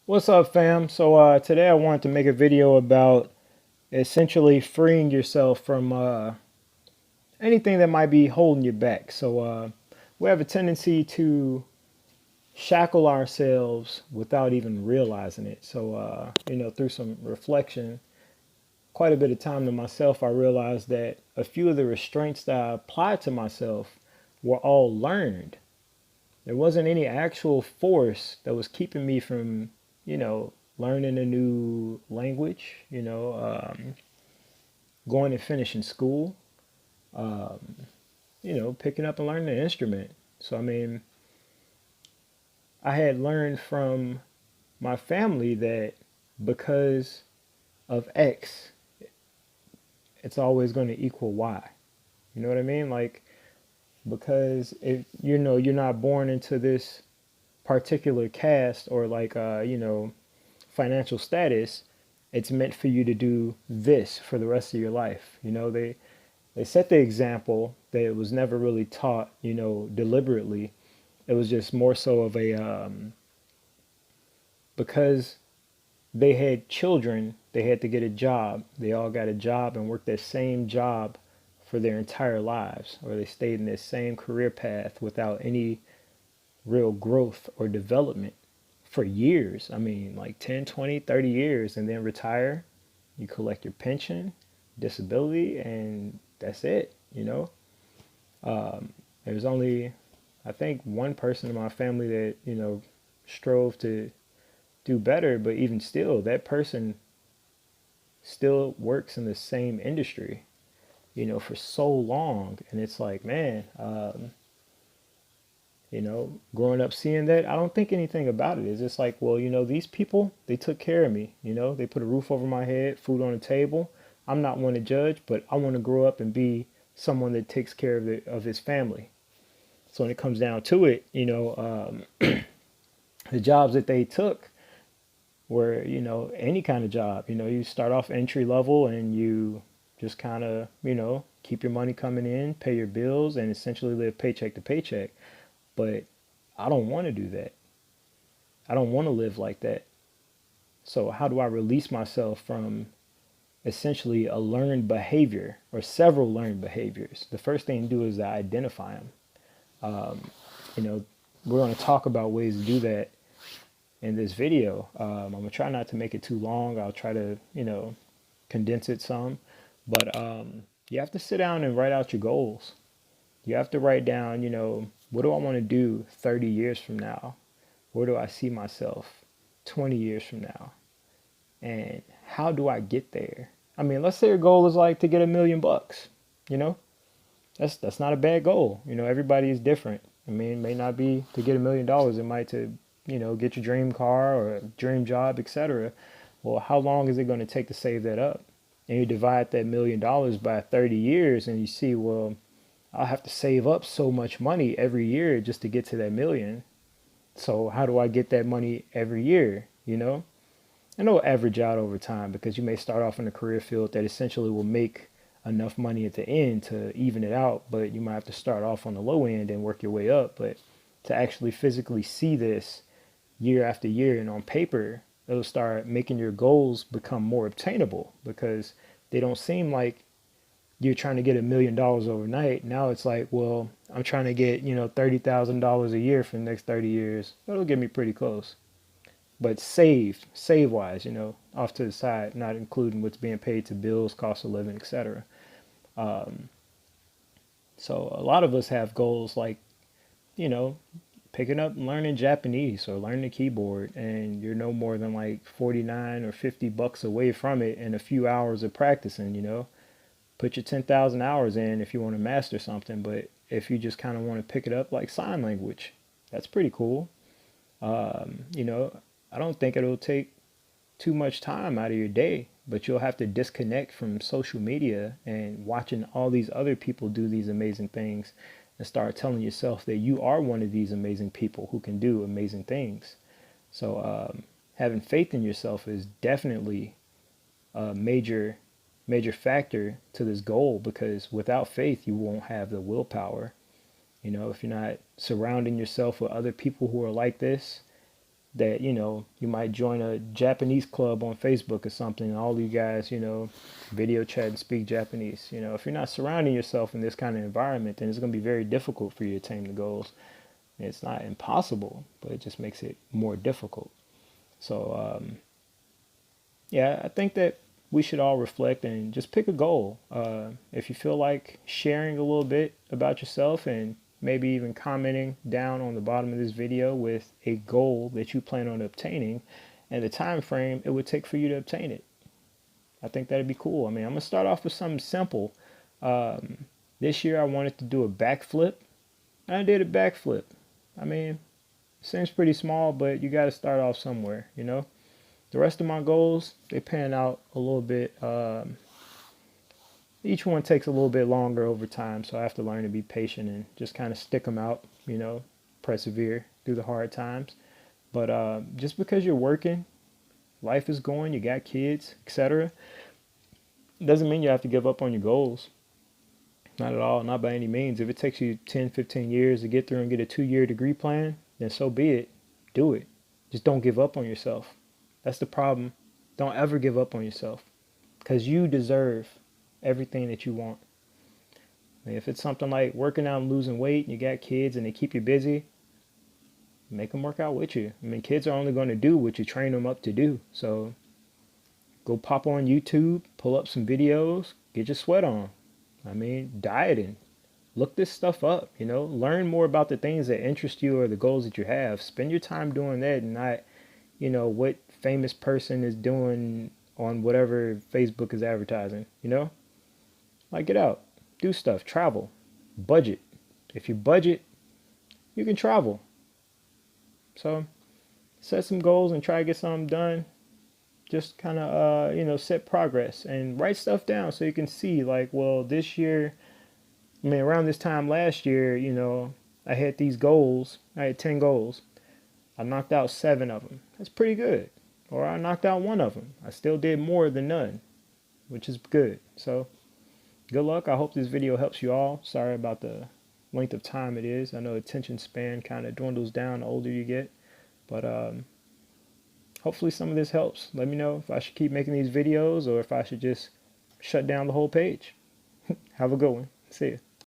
What's up, fam? So today I wanted to make a video about essentially freeing yourself from anything that might be holding you back. So we have a tendency to shackle ourselves without even realizing it. So through some reflection, quite a bit of time to myself, I realized that a few of the restraints that I applied to myself were all learned. There wasn't any actual force that was keeping me from, you know, learning a new language, going and finishing school, picking up and learning an instrument. So, I mean, I had learned from my family that because of X, it's always going to equal Y. You know what I mean? Like, because if you're not born into this particular caste or financial status, it's meant for you to do this for the rest of your life. They set the example that it was never really taught, deliberately. It was just more so of a because they had children, they had to get a job. They all got a job and worked that same job for their entire lives, or they stayed in this same career path without any real growth or development for years. I mean, like 10, 20, 30 years, and then retire. You collect your pension, disability, and that's it. There's only, I think, one person in my family that, strove to do better, but even still, that person still works in the same industry, for so long. And it's like, man, growing up seeing that, I don't think anything about it. It's just like, well, these people, they took care of me. They put a roof over my head, food on the table. I'm not one to judge, but I want to grow up and be someone that takes care of his family. So when it comes down to it, the jobs that they took were, any kind of job. You start off entry level and you just kind of, keep your money coming in, pay your bills, and essentially live paycheck to paycheck. But I don't want to do that. I don't want to live like that. So, how do I release myself from essentially a learned behavior or several learned behaviors? The first thing to do is to identify them. You know, we're going to talk about ways to do that in this video. I'm going to try not to make it too long. I'll try to, condense it some. But you have to sit down and write out your goals. You have to write down, what do I want to do 30 years from now? Where do I see myself 20 years from now? And how do I get there? I mean, let's say your goal is like to get $1 million. You know, that's not a bad goal. Everybody is different. I mean, it may not be to get $1 million. It might to, get your dream car or a dream job, etc. Well, how long is it going to take to save that up? And you divide that $1 million by 30 years, and you see, well, I'll have to save up so much money every year just to get to that million. So how do I get that money every year? And it'll average out over time because you may start off in a career field that essentially will make enough money at the end to even it out, but you might have to start off on the low end and work your way up. But to actually physically see this year after year and on paper, it'll start making your goals become more obtainable because they don't seem like you're trying to get $1 million overnight. Now it's like, well, I'm trying to get, $30,000 a year for the next 30 years. That'll get me pretty close. But save wise, off to the side, not including what's being paid to bills, cost of living, etc. So a lot of us have goals like, you know, picking up and learning Japanese or learning the keyboard, and you're no more than like 49 or $50 away from it in a few hours of practicing. Put your 10,000 hours in if you want to master something, but if you just kind of want to pick it up like sign language, that's pretty cool. You know, I don't think it'll take too much time out of your day, but you'll have to disconnect from social media and watching all these other people do these amazing things and start telling yourself that you are one of these amazing people who can do amazing things. So having faith in yourself is definitely a major factor to this goal because without faith you won't have the willpower. If you're not surrounding yourself with other people who are like this, that, you know, you might join a Japanese club on Facebook or something, and all you guys, you know, video chat and speak Japanese. You know, if you're not surrounding yourself in this kind of environment, then it's going to be very difficult for you to attain the goals. It's not impossible, but it just makes it more difficult. So, yeah, I think that we should all reflect and just pick a goal. If you feel like sharing a little bit about yourself and maybe even commenting down on the bottom of this video with a goal that you plan on obtaining and the time frame it would take for you to obtain it. I think that'd be cool. I mean, I'm gonna start off with something simple. This year I wanted to do a backflip. I did a backflip. I mean, seems pretty small, but you got to start off somewhere, you know. The rest of my goals, they pan out a little bit. Each one takes a little bit longer over time, so I have to learn to be patient and just kind of stick them out, you know, persevere through the hard times. But just because you're working, life is going, you got kids, etc., doesn't mean you have to give up on your goals. Not at all, not by any means. If it takes you 10, 15 years to get through and get a 2-year degree plan, then so be it. Do it. Just don't give up on yourself. That's the problem. Don't ever give up on yourself because you deserve everything that you want. I mean, if it's something like working out and losing weight and you got kids and they keep you busy, make them work out with you. I mean, kids are only going to do what you train them up to do. So go pop on YouTube, pull up some videos, get your sweat on. I mean, dieting. Look this stuff up, you know, learn more about the things that interest you or the goals that you have. Spend your time doing that and not, you know, what famous person is doing on whatever Facebook is advertising, you know? Like, get out, do stuff, travel, budget. If you budget, you can travel. So set some goals and try to get something done. Just kind of, you know, set progress and write stuff down so you can see, like, well, this year, I mean, around this time last year, you know, I had these goals. I had 10 goals. I knocked out 7 of them. That's pretty good. Or I knocked out 1 of them. I still did more than none, which is good. So good luck. I hope this video helps you all. Sorry about the length of time it is. I know attention span kind of dwindles down the older you get. But hopefully some of this helps. Let me know if I should keep making these videos or if I should just shut down the whole page. Have a good one. See ya.